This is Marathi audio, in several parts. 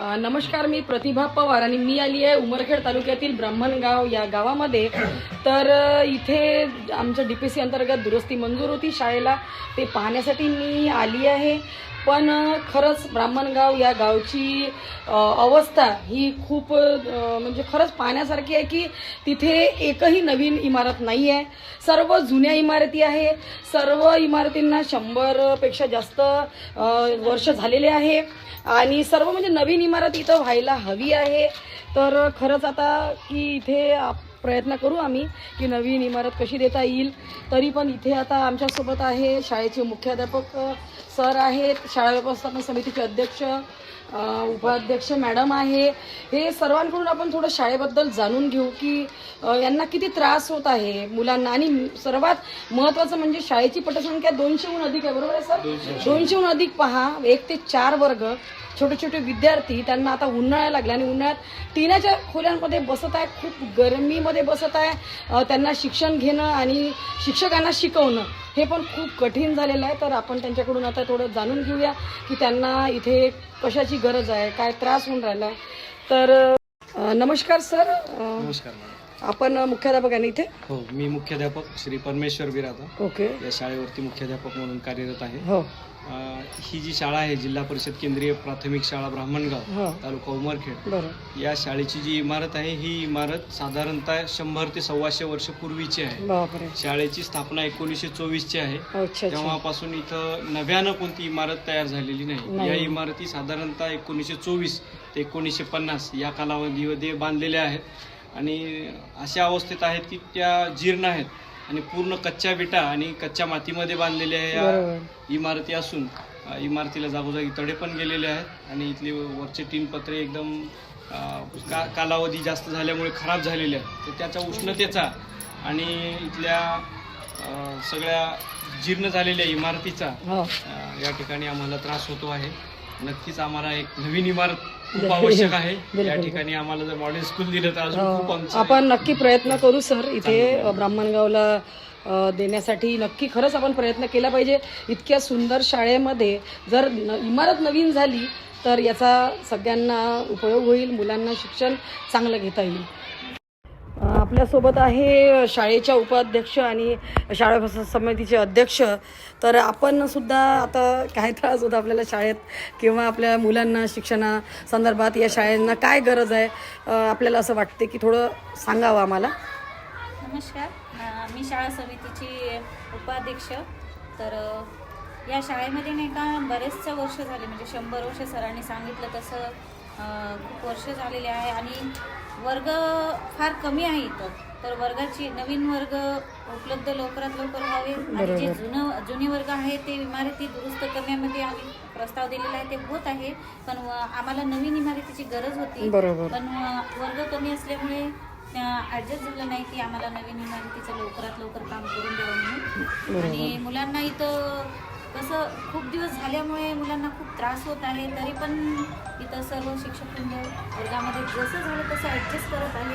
नमस्कार, मी प्रतिभा पवार आणि मी आली आहे उमरखेड तालुक्यातील ब्राह्मणगाव या गावामध्ये. तर इथे आमच्या DPC अंतर्गत दुरुस्ती मंजूर होती शाळेला, ते पाहण्यासाठी मी आली आहे. पण खरंच ब्राह्मणगाव या गावची अवस्था ही खूप म्हणजे खरंच पाहण्यासारखी आहे की तिथे एकही नवीन इमारत नाही आहे. सर्व जुन्या इमारती आहे. सर्व इमारतींना 100पेक्षा जास्त वर्ष झालेले आहे आणि सर्व म्हणजे नवीन इमारत इथं व्हायला हवी आहे. तर खरंच आता की इथे प्रयत्न करू आम्ही की नवीन इमारत कशी देता येईल. तरी पण इथे आता आमच्यासोबत आहे शाळेचे मुख्याध्यापक सर आहेत, शाळा व्यवस्थापन समितीचे अध्यक्ष, उपाध्यक्ष मॅडम आहे. हे सर्वांकडून आपण थोडं शाळेबद्दल जाणून घेऊ की यांना किती त्रास होत आहे मुलांना. आणि सर्वात महत्त्वाचं म्हणजे शाळेची पटसंख्या 200हून अधिक आहे, बरोबर आहे सर? 200हून अधिक पहा. 1 ते 4 वर्ग, छोटे छोटे विद्यार्थी. त्यांना आता उन्हाळा लागला आणि उन्हाळ्यात टिनाच्या खोल्यांमध्ये बसत आहे, खूप गरमीमध्ये बसत आहे. त्यांना शिक्षण घेणं आणि शिक्षकांना शिकवणं हे पण खूप कठीण झालेलं आहे. तर आपण त्यांच्याकडून आता थोडं जाणून घेऊया की त्यांना इथे कशाची गरज आहे, काय त्रास होऊन राहिला आहे. तर नमस्कार सर. नमस्कार मॅडम. आपण मुख्याध्यापक आहे इथे? हो, मी मुख्याध्यापक श्री परमेश्वर बिरादा ओके. या शाळेवरती मुख्याध्यापक म्हणून कार्यरत आहे. हो. ही जी शाळा आहे जिल्हा परिषद केंद्रीय प्राथमिक शाळा ब्राह्मणगाव, तालुका उमरखेड, बरं. या शाळेची जी इमारत आहे ही इमारत साधारणतः 100 ते 125 वर्ष पूर्वीची आहे. बापरे. शाळेची स्थापना 1924ची आहे. अच्छा. तेव्हापासून इथं नव्यानं कोणती इमारत तयार झालेली नाही. या इमारती साधारणतः 1924 ते 1950 या कालावधीमध्ये बांधलेल्या आहेत आणि अशा अवस्थेत आहेत की त्या जीर्ण आहेत आणि पूर्ण कच्च्या विटा आणि कच्च्या मातीमध्ये बांधलेल्या या इमारती असून इमारतीला जागोजागी तडे पण गेलेले आहेत आणि इथले वरचे तीन पत्रे एकदम कालावधी जास्त झाल्यामुळे खराब झालेले आहेत. तर त्याच्या उष्णतेचा आणि इथल्या सगळ्या जीर्ण झालेल्या इमारतीचा या ठिकाणी आम्हाला त्रास होतो आहे. नक्कीच आम्हाला एक नवीन इमारत खूप आवश्यक आहे. या ठिकाणी आम्हाला जर मॉडेल स्कूल दिलं तर अजून खूप आपण नक्की प्रयत्न करू सर. इथे ब्राह्मणगावला देण्यासाठी नक्की खरंच आपण प्रयत्न केला पाहिजे. इतक्या सुंदर शाळेमध्ये जर इमारत नवीन झाली तर याचा सगळ्यांना उपयोग होईल, मुलांना शिक्षण चांगलं घेता येईल. आपल्यासोबत आहे शाळेच्या उपाध्यक्ष आणि शाळा समितीचे अध्यक्ष. तर आपण सुद्धा आता काय त्रास होता आपल्याला शाळेत किंवा आपल्या मुलांना शिक्षणासंदर्भात या शाळांना काय गरज आहे, आपल्याला असं वाटते की थोडं सांगावं आम्हाला. नमस्कार, मी शाळा समितीची उपाध्यक्ष. तर या शाळेमध्ये नाही का बरेचसे वर्ष झाले, म्हणजे 100 वर्ष सरांनी सांगितलं तसं खूप वर्ष झालेले आहे आणि वर्ग फार कमी आहे इथं. तर वर्गाची नवीन वर्ग उपलब्ध लवकरात लवकर व्हावे आणि जे जुने वर्ग आहे ते इमारती दुरुस्त करण्यामध्ये आम्ही प्रस्ताव दिलेला आहे, ते होत आहे. पण आम्हाला नवीन इमारतीची गरज होती, पण वर्ग कमी असल्यामुळे ॲडजस्ट झालं नाही की आम्हाला नवीन इमारतीचं लवकरात लवकर काम करून द्यावं म्हणून. आणि मुलांना इथं कसं खूप दिवस झाल्यामुळे मुलांना खूप त्रास होत आहे. तरी पण इथं सर्व शिक्षकवृंद वर्गामध्ये जसं झालं तसं ॲडजस्ट करत आहे.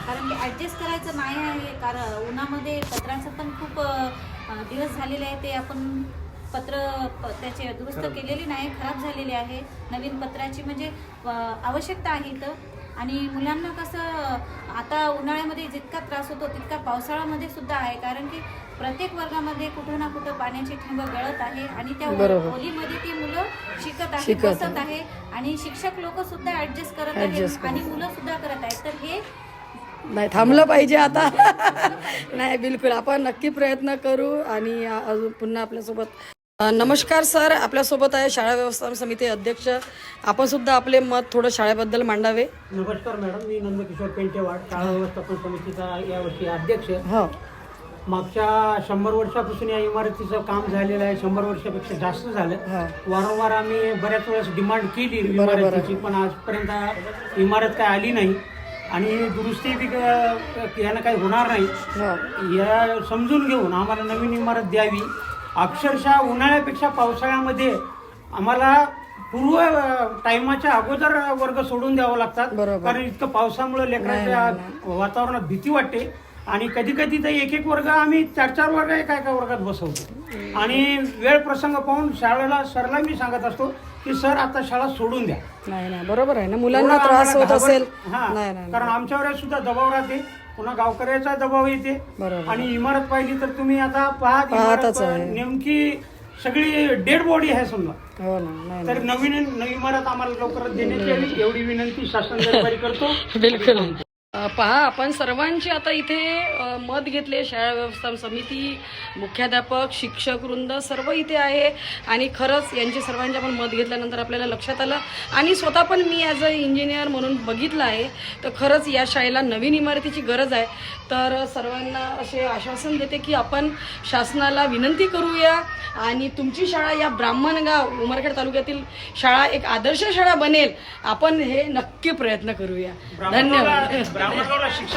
कारण की ॲडजस्ट करायचं नाही आहे, कारण उन्हामध्ये पत्राचं पण खूप दिवस झालेले आहे. ते आपण त्याचे दुरुस्त केलेले नाही, खराब झालेले आहे. नवीन पत्राची म्हणजे आवश्यकता आहे इथं. आणि मुलांना कसं आता उन्हाळ्यामध्ये जितका त्रास होतो तितका पावसाळ्यामध्ये सुद्धा आहे. कारण की प्रत्येक वर्गामध्ये कुठं ना कुठं पाण्याची ठिंब गळत आहे आणि त्या ओलीमध्ये ती मुलं शिकत आहेत, बसत आहे आणि शिक्षक लोक सुद्धा ऍडजस्ट करत आहेत आणि मुलं सुद्धा करत आहेत. तर हे नाही थांबलं पाहिजे आता. नाही, बिलकुल आपण नक्की प्रयत्न करू. आणि अजून पुन्हा आपल्यासोबत नमस्कार सर, आपल्यासोबत आहे शाळा व्यवस्थापन समिती अध्यक्ष. आपण सुद्धा आपले मत थोडं शाळेबद्दल मांडावे. नमस्कार मॅडम, मी नंदकिशोर पेंटेवाड, शाळा व्यवस्थापन समितीचा यावर्षी अध्यक्ष. मागच्या 100 वर्षापासून या इमारतीचं काम झालेलं आहे. 100 वर्षापेक्षा जास्त झालं. वारंवार आम्ही बऱ्याच वेळेस डिमांड केली इमारतीची, पण आजपर्यंत इमारत काय आली नाही आणि दुरुस्ती यानं काही होणार नाही. या समजून घेऊन आम्हाला नवीन इमारत द्यावी. अक्षरशः उन्हाळ्यापेक्षा पावसाळ्यामध्ये आम्हाला पूर्व टायमाच्या अगोदर वर्ग सोडून द्यावं लागतात. कारण इतकं पावसामुळे लेकरांच्या वातावरणात भीती वाटते आणि कधी कधी तर एक वर्ग आम्ही 4 वर्ग एका वर्गात बसवतो. आणि वेळ प्रसंग पाहून शाळेला सरला मी सांगत असतो की सर आता शाळा सोडून द्या. नाही नाही बरोबर आहे ना, मुलांना एवढं त्रास आम्हाला होत असेल. हा, नाही नाही कारण आमच्यावर सुद्धा दबाव राहते, पुन्हा गावकऱ्याचा दबाव येते. बरोबर. आणि इमारत पाहिली तर तुम्ही आता पाहतच इमारत आहे. नेमकी सगळी डेड बॉडी आहे समजा. हो ना. नाही तर नवीन इमारत आम्हाला लवकरात देण्यात यावी एवढी विनंती शासन दरबारी करतो. बिलकुल. पहा, आपण सर्वांची आता इथे मत घेतले. शाळा व्यवस्थापन समिती, मुख्याध्यापक, शिक्षक वृंद सर्व इथे आहे. आणि खरंच यांची सर्वांचे आपण मत घेतल्यानंतर आपल्याला लक्षात आलं, आणि स्वतः पण मी ॲज अ इंजिनियर म्हणून बघितलं आहे, तर खरंच या शाळेला नवीन इमारतीची गरज आहे. तर सर्वांना असे आश्वासन देते की आपण शासनाला विनंती करूया आणि तुमची शाळा या ब्राह्मणगाव उमरखेड तालुक्यातील शाळा एक आदर्श शाळा बनेल. आपण हे नक्की प्रयत्न करूया. धन्यवाद. ब्राह्मणगावला शिक्षण